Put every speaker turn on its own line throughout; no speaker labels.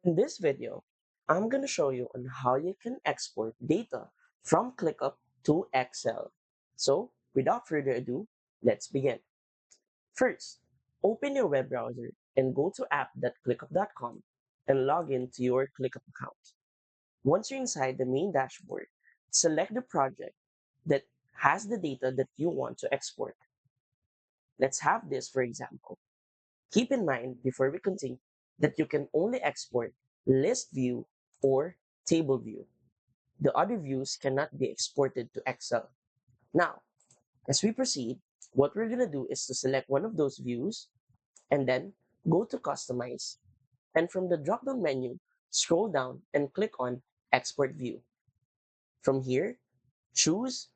In this video, I'm going to show you on how you can export data from ClickUp to Excel. So, without further ado, let's begin. First, open your web browser and go to app.clickup.com and log in to your ClickUp account. Once you're inside the main dashboard, select the project that has the data that you want to export. Let's have this for example. Keep in mind before we continue that you can only export list view or table view. The other views cannot be exported to Excel. Now, as we proceed, what we're going to do is to select one of those views and then go to customize. And from the drop-down menu, scroll down and click on export view. From here, choose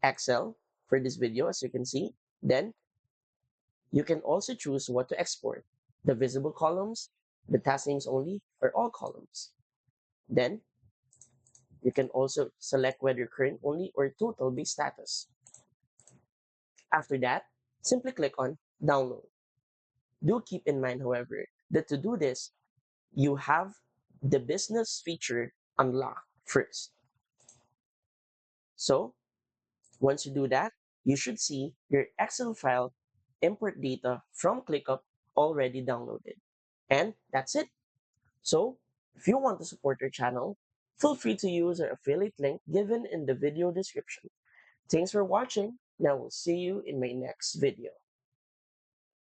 Excel for this video as you can see. Then you can also choose what to export, the visible columns, the task names only, or all columns. Then you can also select whether current only or total based status. After that, simply click on download. Do keep in mind, however, that to do this, you have the business feature unlocked first. So once you do that, you should see your Excel file import data from ClickUp already downloaded. And that's it. So if you want to support your channel, feel free to use our affiliate link given in the video description. Thanks for watching. Now we'll see you in my next video.